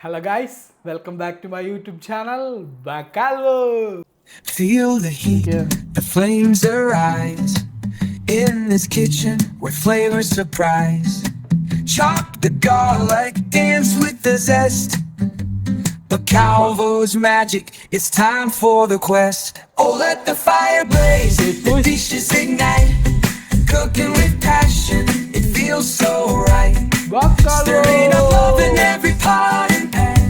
Hello guys, welcome back to my YouTube channel, Bacalvo. Feel the heat, the flames arise in this kitchen where flavors surprise. Chop the garlic, dance with the zest. Bacalvo's magic, it's time for the quest. Oh, let the fire blaze, the dishes ignite. Cooking with passion, it feels so right. Stirring up love in every pot and pan.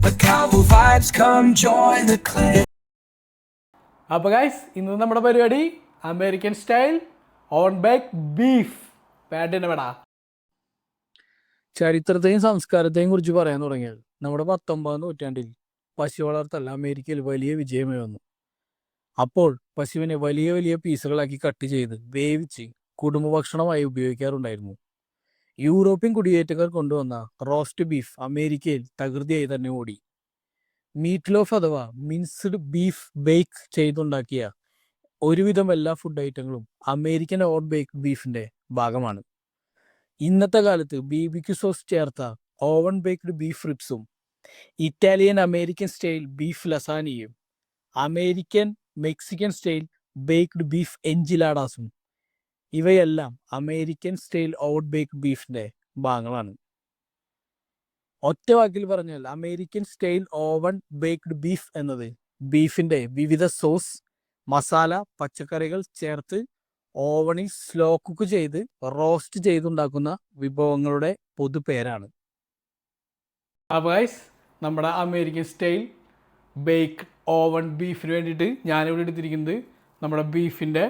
Bacalvo vibes, come join the clan. അപ്പോൾ guys ഇന്ന് നമ്മുടെ പരിപാടി American style on bake beef പാറ്റിന് വേടാ. ചരിത്രത്തെയും സംസ്കാരത്തെയും കുറിച്ച് പറയാൻ തുടങ്ങിയാൽ നമ്മുടെ 19-ാം നൂറ്റാണ്ടിൽ പശു വളർത്തൽ അമേരിക്കയിൽ വലിയ വിജയമായി വന്നു. അപ്പോൾ പശുവിനെ വലിയ വലിയ പീസുകളാക്കി കട്ട് ചെയ്ത് വേവിച്ച് കുടുംബഭക്ഷണമായി ഉപയോഗിക്കാറുണ്ടായിരുന്നു. യൂറോപ്യൻ കുടിയേറ്റക്കാർ കൊണ്ടുവന്ന റോസ്റ്റ് ബീഫ് അമേരിക്കയിൽ തകൃതിയായി തന്നെ ഓടി. മീറ്റ് ലോഫ് അഥവാ മിൻസ്ഡ് ബീഫ് ബേക്ക് ചെയ്തുണ്ടാക്കിയ ഒരുവിധം എല്ലാ ഫുഡ് ഐറ്റങ്ങളും അമേരിക്കൻ ഓട്ട് ബേക്ക് ബീഫിന്റെ ഭാഗമാണ്. ഇന്നത്തെ കാലത്ത് BBQ സോസ് ചേർത്ത ഓവൻ ബേക്ക്ഡ് ബീഫ് റിബ്സും ഇറ്റാലിയൻ അമേരിക്കൻ സ്റ്റൈൽ ബീഫ് ലസാനിയും American Mexican style baked beef എൻജിലാഡാസും ഇവയെല്ലാം അമേരിക്കൻ സ്റ്റൈൽ ഓട്ട് ബേക്ക്ഡ് ബീഫിന്റെ ഭാഗങ്ങളാണ്. ഒറ്റ വാക്കിൽ പറഞ്ഞാൽ American style oven baked beef എന്നത് ബീഫിന്റെ വിവിധ സോസ്, മസാല, പച്ചക്കറികൾ ചേർത്ത് ഓവണിൽ സ്ലോ കുക്ക് ചെയ്ത് റോസ്റ്റ് ചെയ്തുണ്ടാക്കുന്ന വിഭവങ്ങളുടെ പൊതുപേരാണ്. അപ്പോൾ ഗൈസ് നമ്മുടെ അമേരിക്കൻ സ്റ്റൈൽ ബേക്ക് ഓവൻ ബീഫിന് വേണ്ടിയിട്ട് ഞാനിവിടെ എടുത്തിരിക്കുന്നത് നമ്മുടെ ബീഫിൻ്റെ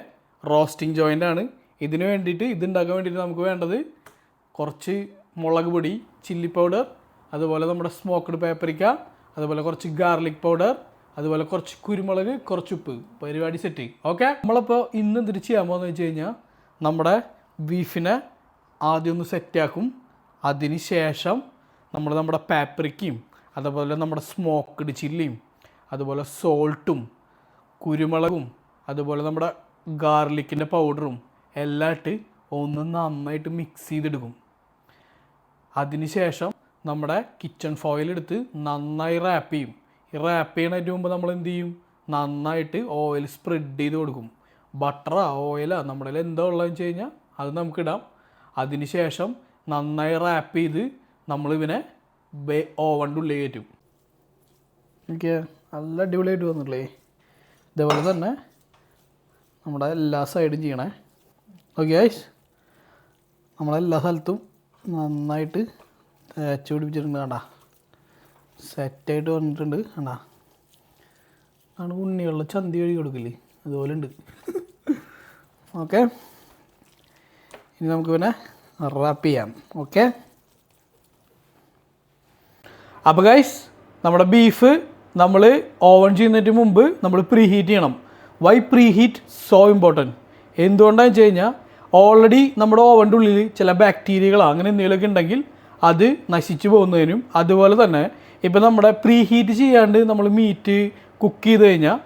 റോസ്റ്റിംഗ് ജോയിൻ്റ് ആണ്. ഇതിന് വേണ്ടിയിട്ട് ഇതുണ്ടാക്കാൻ വേണ്ടിയിട്ട് നമുക്ക് വേണ്ടത് കുറച്ച് മുളക് പൊടി, ചില്ലി പൗഡർ, അതുപോലെ നമ്മുടെ സ്മോക്ക്ഡ് പേപ്പറിക്ക, അതുപോലെ കുറച്ച് ഗാർലിക് പൗഡർ, അതുപോലെ കുറച്ച് കുരുമുളക്, കുറച്ച് ഉപ്പ്. പരിപാടി സെറ്റ്. ഓക്കെ, നമ്മളിപ്പോൾ ഇന്ന് എന്തിട്ട് ചെയ്യാൻ പോകുന്നത് വെച്ച് കഴിഞ്ഞാൽ നമ്മുടെ ബീഫിനെ ആദ്യം ഒന്ന് സെറ്റാക്കും. അതിന് ശേഷം നമ്മുടെ പേപ്പറിക്കയും അതുപോലെ നമ്മുടെ സ്മോക്ക്ഡ് ചില്ലിയും അതുപോലെ സോൾട്ടും കുരുമുളകും അതുപോലെ നമ്മുടെ ഗാർലിക്കിൻ്റെ പൗഡറും എല്ലാം ഇട്ട് ഒന്ന് നന്നായിട്ട് മിക്സ് ചെയ്തെടുക്കും. അതിന് ശേഷം നമ്മുടെ കിച്ചൺ ഫോയിൽ എടുത്ത് നന്നായി റാപ്പ് ചെയ്യും. ഈ റാപ്പ് ചെയ്യണതിന് മുമ്പ് നമ്മൾ എന്ത് ചെയ്യും, നന്നായിട്ട് ഓയിൽ സ്പ്രെഡ് ചെയ്ത് കൊടുക്കും. ബട്ടറാ ഓയിലാ നമ്മുടെ കയ്യിൽ എന്താ ഉള്ളതെന്ന് വെച്ച് കഴിഞ്ഞാൽ അത് നമുക്കിടാം. അതിന് ശേഷം നന്നായി റാപ്പ് ചെയ്ത് നമ്മളിവനെ ഓവൻ്റെ ഉള്ളിൽ കയറ്റും. എനിക്ക് നല്ല അടിപൊളിയായിട്ട് വന്നിട്ടില്ലേ. ഇതേപോലെ തന്നെ നമ്മുടെ എല്ലാ സൈഡും ചെയ്യണേ. ഓക്കെ ഗൈസ്, നമ്മളെല്ലാ സ്ഥലത്തും നന്നായിട്ട് തേച്ച് പിടിപ്പിച്ചിട്ടുണ്ട്. കണ്ടാ സെറ്റായിട്ട് വന്നിട്ടുണ്ട്. കണ്ടാ ആണ് ഉണ്ണിയുള്ള ചന്തി കഴുകി കൊടുക്കില്ലേ, അതുപോലെ ഉണ്ട്. ഓക്കെ, ഇനി നമുക്ക് പിന്നെ റാപ്പ് ചെയ്യാം. ഓക്കെ, അപ്പോൾ ഗൈസ് നമ്മുടെ ബീഫ് നമ്മൾ ഓവൻ ചെയ്യുന്നതിന് മുമ്പ് നമ്മൾ പ്രീ ഹീറ്റ് ചെയ്യണം. Why preheat so important? എന്തുകൊണ്ടാണെന്ന് വെച്ച് കഴിഞ്ഞാൽ ഓൾറെഡി നമ്മുടെ ഓവൻ്റെ ഉള്ളിൽ ചില ബാക്ടീരിയകളോ അങ്ങനെ എന്തെങ്കിലുമൊക്കെ ഉണ്ടെങ്കിൽ അത് നശിച്ചു പോകുന്നതിനും, അതുപോലെ തന്നെ ഇപ്പം നമ്മുടെ പ്രീ ഹീറ്റ് ചെയ്യാണ്ട് നമ്മൾ മീറ്റ് കുക്ക് ചെയ്ത് കഴിഞ്ഞാൽ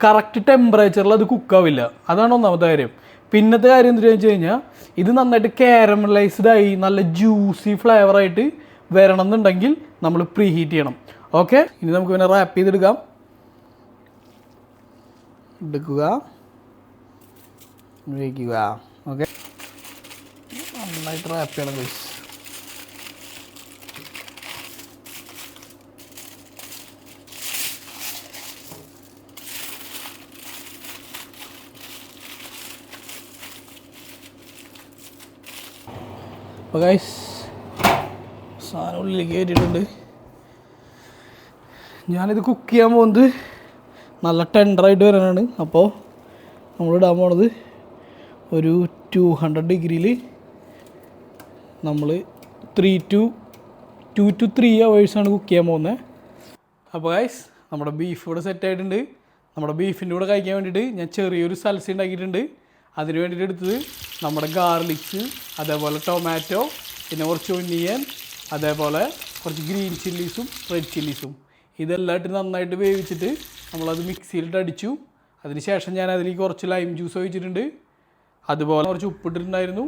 കറക്റ്റ് ടെമ്പറേച്ചറിൽ അത് കുക്കാവില്ല. അതാണ് ഒന്നാമത്തെ കാര്യം. പിന്നത്തെ കാര്യം എന്താണെന്ന് വെച്ച് കഴിഞ്ഞാൽ ഇത് നന്നായിട്ട് കാരമലൈസ്ഡായി നല്ല ജ്യൂസി ഫ്ലേവറായിട്ട് വരണം എന്നുണ്ടെങ്കിൽ നമ്മൾ പ്രീ ഹീറ്റ് ചെയ്യണം. ഓക്കെ, ഇനി നമുക്ക് പിന്നെ റാപ്പ് ചെയ്തെടുക്കാം. വയ്ക്കുക. ഓക്കെ, നന്നായിട്ട് റാപ്പ് ചെയ്യണം ഗൈസ്. അപ്പോൾ ഗൈസ് സാധനം ഉള്ളിലേക്ക് കയറ്റിയിട്ടുണ്ട്. ഞാനിത് കുക്ക് ചെയ്യാൻ പോകുന്നത് നല്ല ടെൻഡറായിട്ട് വരാനാണ്. അപ്പോൾ നമ്മളിടാൻ പോണത് ഒരു 200 ഡിഗ്രിയിൽ നമ്മൾ 2 to 3 hours കുക്ക് ചെയ്യാൻ പോകുന്നത്. അപ്പോൾ ഗൈസ് നമ്മുടെ ബീഫ് ഇവിടെ സെറ്റായിട്ടുണ്ട്. നമ്മുടെ ബീഫിൻ്റെ കൂടെ കഴിക്കാൻ വേണ്ടിയിട്ട് ഞാൻ ചെറിയൊരു സൽസ ഉണ്ടാക്കിയിട്ടുണ്ട്. അതിന് വേണ്ടിയിട്ട് എടുത്തത് നമ്മുടെ ഗാർലിക്സ്, അതേപോലെ ടൊമാറ്റോ, പിന്നെ കുറച്ച് ഒനിയൻ, അതേപോലെ കുറച്ച് ഗ്രീൻ ചില്ലീസും റെഡ് ചില്ലീസും. ഇതെല്ലാം ഇട്ട് നന്നായിട്ട് വേവിച്ചിട്ട് നമ്മളത് മിക്സിയിലിട്ട് അടിച്ചു. അതിന് ശേഷം ഞാൻ അതിലേക്ക് കുറച്ച് ലൈം ജ്യൂസ് ഒഴിച്ചിട്ടുണ്ട്. അതുപോലെ കുറച്ച് ഉപ്പിട്ടിട്ടുണ്ടായിരുന്നു.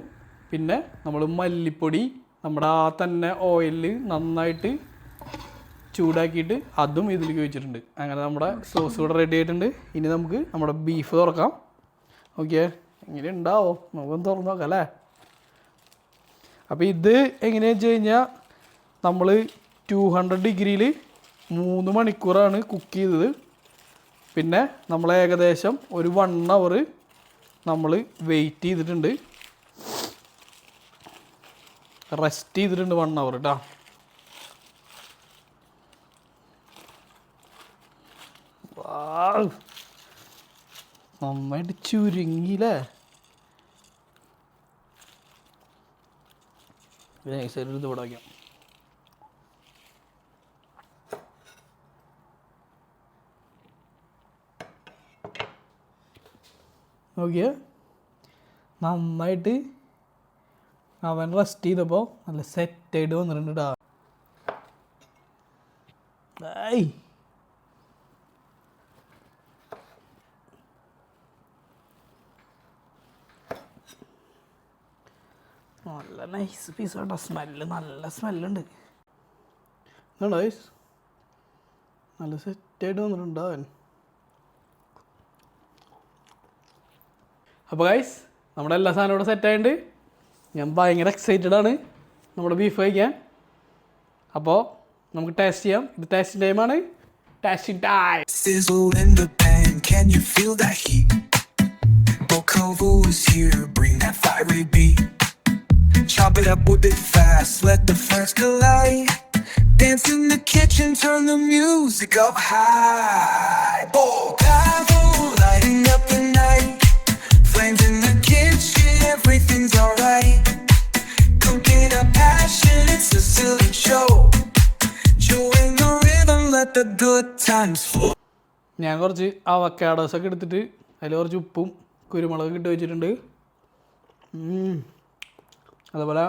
പിന്നെ നമ്മൾ മല്ലിപ്പൊടി നമ്മുടെ ആ തന്നെ ഓയിലിൽ നന്നായിട്ട് ചൂടാക്കിയിട്ട് അതും ഇതിലേക്ക് വെച്ചിട്ടുണ്ട്. അങ്ങനെ നമ്മുടെ സോസ് ഇവിടെ റെഡി ആയിട്ടുണ്ട്. ഇനി നമുക്ക് നമ്മുടെ ബീഫ് തുറക്കാം. ഓക്കെ, എങ്ങനെ ഉണ്ടാവോ നമുക്കൊന്ന് തുറന്ന് നോക്കാം അല്ലേ. അപ്പോൾ ഇത് എങ്ങനെയാണെന്ന് വെച്ച് കഴിഞ്ഞാൽ നമ്മൾ 200 ഡിഗ്രിയിൽ 3 മണിക്കൂറാണ് കുക്ക് ചെയ്തത്. പിന്നെ നമ്മൾ ഏകദേശം ഒരു 1 അവർ നമ്മൾ വെയിറ്റ് ചെയ്തിട്ടുണ്ട്, റെസ്റ്റ് ചെയ്തിട്ടുണ്ട് 1 അവർ കേട്ടോ. നന്നായിട്ട് ചുരുങ്ങിയില്ലേ. ഇത് ഇവിടെ വയ്ക്കാം. നോക്കിയ നന്നായിട്ട് അവൻ റെസ്റ്റ് ചെയ്തപ്പോൾ നല്ല സെറ്റായിട്ട് വന്നിട്ടുണ്ട് കേട്ടോ. നല്ല നൈസ് പീസ് കേട്ടോ. സ്മെല്ല് നല്ല സ്മെല്ലുണ്ട്. എന്താണോ ഗൈസ്, നല്ല സെറ്റായിട്ട് വന്നിട്ടുണ്ട് അവൻ. അപ്പോൾ ഗൈസ് നമ്മുടെ എല്ലാ സാധനവും ഇവിടെ സെറ്റായിട്ടുണ്ട്. ഞാൻ ഭയങ്കര എക്സൈറ്റഡ് ആണ് നമ്മുടെ ബീഫ് കഴിക്കാൻ. അപ്പോൾ നമുക്ക് ടേസ്റ്റ് ചെയ്യാം. ഇത് ടേസ്റ്റിംഗ് ടൈമാണ്. Tasting time. Sizzle in the pan, can you feel that heat? Bokovo is here, bring that fiery beat. Chop it up, whip it fast, let the flames collide. Dance in the kitchen, turn the music up high. Bokovo, lighting up the night. Flames in the kitchen, everything's alright. Cooking a passion, it's a silly show. Join the rhythm, let the good times flow. ഞാൻ കുറച്ച് അവക്കാഡോസൊക്കെ എടുത്തിട്ട് അതിൽ കുറച്ച് ഉപ്പും കുരുമുളകൊക്കെ ഇട്ട് വെച്ചിട്ടുണ്ട്. അതുപോലെ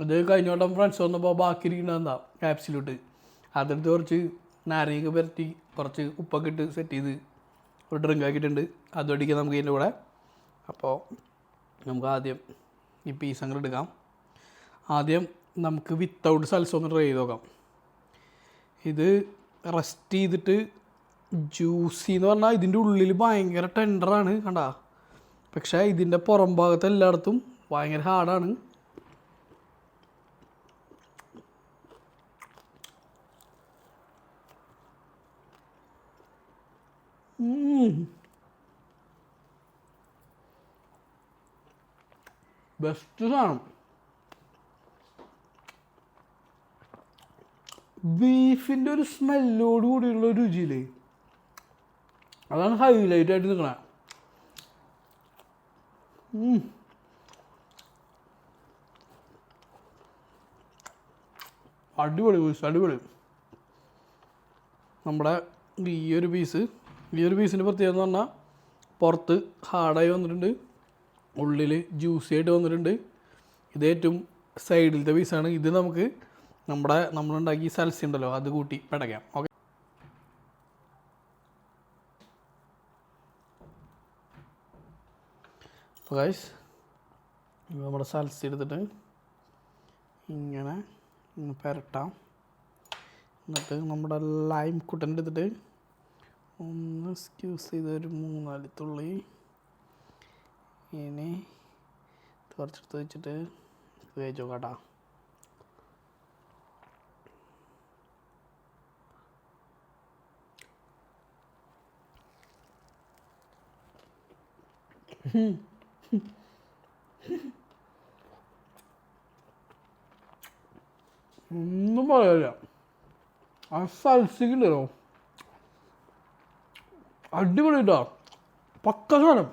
ഇത് കഴിഞ്ഞ വട്ടം ഫ്രണ്ട്സ് വന്നപ്പോൾ ബാക്കി ഇരിക്കണമെന്നാ ക്യാപ്സിലിട്ട് അതെടുത്ത് കുറച്ച് നാരങ്ങ പുരട്ടി കുറച്ച് ഉപ്പൊക്കെ ഇട്ട് സെറ്റ് ചെയ്ത് ഒരു ഡ്രിങ്ക് ആക്കിയിട്ടുണ്ട്. അത് അടിക്കാം നമുക്ക് ഇതിൻ്റെ കൂടെ. അപ്പോൾ നമുക്ക് ആദ്യം ഈ പീസ് അങ്ങോട്ട് എടുക്കാം. ആദ്യം നമുക്ക് വിത്തൗട്ട് സൽസ ഒന്ന് ട്രൈ ചെയ്ത് നോക്കാം. ഇത് റെസ്റ്റ് ചെയ്തിട്ട് ജ്യൂസി എന്ന് പറഞ്ഞാൽ ഇതിൻ്റെ ഉള്ളിൽ ഭയങ്കര ടെൻഡറാണ് കണ്ട. പക്ഷേ ഇതിൻ്റെ പുറം ഭാഗത്ത് എല്ലായിടത്തും ഭയങ്കര ഹാർഡാണ്. ബെസ്റ്റ് സാധനം. ബീഫിൻ്റെ ഒരു സ്മെല്ലോട് കൂടിയുള്ള രുചിയില്ലേ, അതാണ് ഹൈലൈറ്റ് ആയിട്ട് നിൽക്കണേ. അടിപൊളി പീസ്, അടിപൊളി. നമ്മുടെ ഈ ഒരു പീസിൻ്റെ പ്രത്യേകത എന്ന് പറഞ്ഞാൽ പുറത്ത് ഹാർഡായി വന്നിട്ടുണ്ട്, ഉള്ളിൽ ജ്യൂസി ആയിട്ട് വന്നിട്ടുണ്ട്. ഇത് ഏറ്റവും സൈഡിലത്തെ പീസാണ്. ഇത് നമുക്ക് നമ്മളുണ്ടാക്കി സൽസ ഉണ്ടല്ലോ അത് കൂട്ടി പിടയ്ക്കാം. ഓക്കെ, അപ്പോൾ ഗൈസ് നമ്മുടെ സൽസ എടുത്തിട്ട് ഇങ്ങനെ പുരട്ടാം. എന്നിട്ട് നമ്മുടെ ലൈം കുട്ടൻ എടുത്തിട്ട് ഒന്ന് സ്ക്യൂസ് ചെയ്ത് ഒരു 3-4 തുള്ളി ഇനി കുറച്ചെടുത്ത് വെച്ചിട്ട് വേവിച്ച് നോക്കാട്ടോ. ഒന്നും പറയാനില്ല. ആ സൽസിക്കുണ്ടല്ലോ അടിപൊളി കേട്ടോ, പക്ക സാധനം.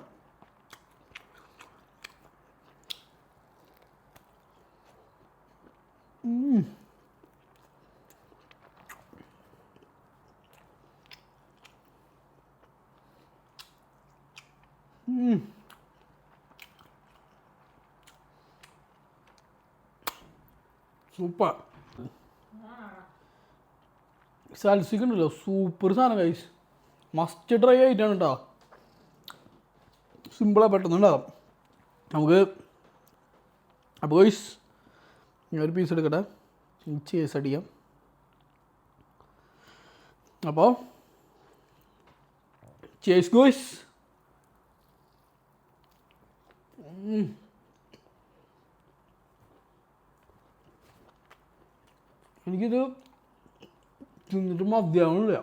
സൂപ്പർ. സൽസിക്കുണ്ടല്ലോ സൂപ്പർ സാധനം ഗൈസ്, മസ്റ്റ് ട്രൈ ആയിട്ടാണ് കേട്ടോ. സിമ്പിളാണ്, പെട്ടെന്നുണ്ടാകും നമുക്ക്. അപ്പോൾ ഗൈസ് ഞാൻ ഒരു പീസ് എടുക്കട്ടെ, ചേസ് അടിക്കാം. അപ്പോൾ ചേസ് ഗോയ്സ്. എനിക്കിത് തിന്നിട്ട് മതിയാവണില്ല.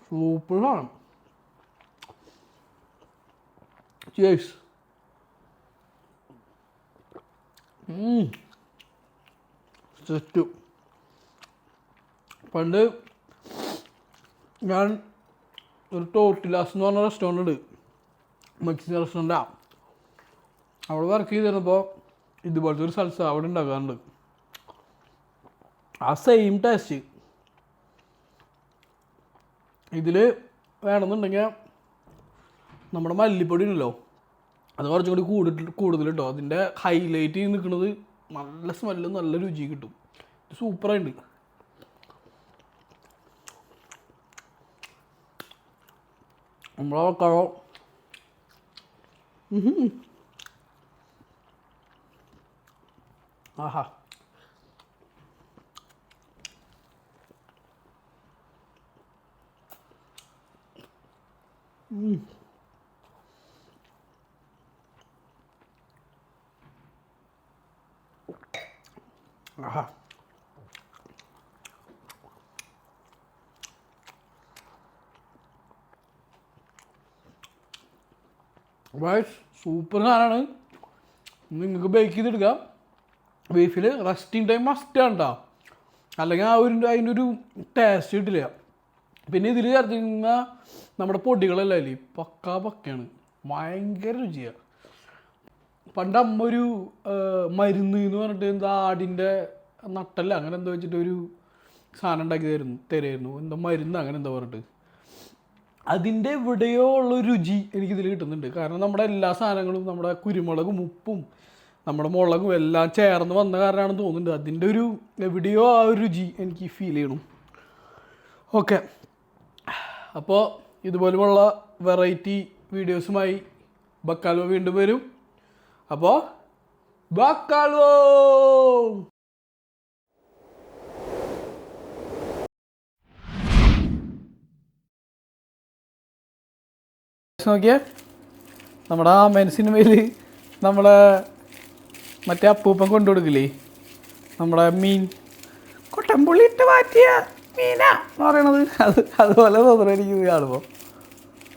സൂപ്പറാണ്. ചേസ്. സെറ്റ്. പണ്ട് ഞാൻ ഒരു ടോർട്ടിലാസ് എന്ന് പറഞ്ഞ റെസ്റ്റോറൻ്റ് ഉണ്ട്, മെക്സിക്കൻ റെസ്റ്റോറൻറ്റാണ്. അവിടെ വർക്ക് ചെയ്തിരുന്നപ്പോൾ ഇതുപോലത്തെ ഒരു സൽസ അവിടെ ഉണ്ടാക്കാറുണ്ട്. ആ സെയിം ടേസ്റ്റ് ഇതിൽ വേണമെന്നുണ്ടെങ്കിൽ നമ്മുടെ മല്ലിപ്പൊടി ഉണ്ടല്ലോ, അത് കുറച്ചും കൂടി കൂടുതൽ കേട്ടോ. അതിൻ്റെ ഹൈലൈറ്റ് ചെയ്ത് നിൽക്കുന്നത് നല്ല സ്മെല്ലും നല്ല രുചി കിട്ടും. സൂപ്പറായിട്ടുണ്ട്. നമ്മളെ കളോ ആഹാ. ആഹാ. സൂപ്പർ സാധനമാണ്. നിങ്ങൾക്ക് ബേക്ക് ചെയ്തെടുക്കാം. ബീഫിൽ റെസ്റ്റിംഗ് ടൈം മസ്റ്റാണ് കേട്ടോ, അല്ലെങ്കിൽ അതിൻ്റെ ഒരു ടേസ്റ്റ് കിട്ടില്ല. പിന്നെ ഇതിൽ ചേർത്തിരിക്കുന്ന നമ്മുടെ പൊടികളെല്ലാം ഇല്ലേ പക്കയാണ്, ഭയങ്കര രുചിയാണ്. പണ്ട് അമ്മ ഒരു മരുന്ന് എന്ന് പറഞ്ഞിട്ട് എന്താ ആടിൻ്റെ നട്ടല്ല അങ്ങനെ എന്തോ വെച്ചിട്ട് ഒരു സാധനം ഉണ്ടാക്കി തരുമായിരുന്നു. എന്താ മരുന്ന് അങ്ങനെ എന്താ പറഞ്ഞിട്ട്, അതിൻ്റെ എവിടെയോ ഉള്ള രുചി എനിക്കിതിൽ കിട്ടുന്നുണ്ട്. കാരണം നമ്മുടെ എല്ലാ സാധനങ്ങളും, നമ്മുടെ കുരുമുളകും ഉപ്പും നമ്മുടെ മുളകും എല്ലാം ചേർന്ന് വന്ന കാരണമാണെന്ന് തോന്നുന്നുണ്ട്. അതിൻ്റെ ഒരു എവിടെയോ ആ ഒരു രുചി എനിക്ക് ഫീൽ ചെയ്യണം. ഓക്കെ, അപ്പോൾ ഇതുപോലെയുള്ള വെറൈറ്റി വീഡിയോസുമായി ബക്കാൽവോ വീണ്ടും വരും. അപ്പോൾ ബക്കാൽവോ. നോക്കിയേ, നമ്മുടെ ആമേൻ സിനിമയിൽ നമ്മളെ മറ്റേ അപ്പൂപ്പൻ കൊണ്ടുകൊടുക്കില്ലേ നമ്മുടെ മീൻ, കൊട്ടമ്പുള്ളി ഇട്ട് മാറ്റിയ മീനാ എന്ന് പറയണത്, അതുപോലെ തോന്നണം എനിക്കിത് കാണുമ്പോൾ.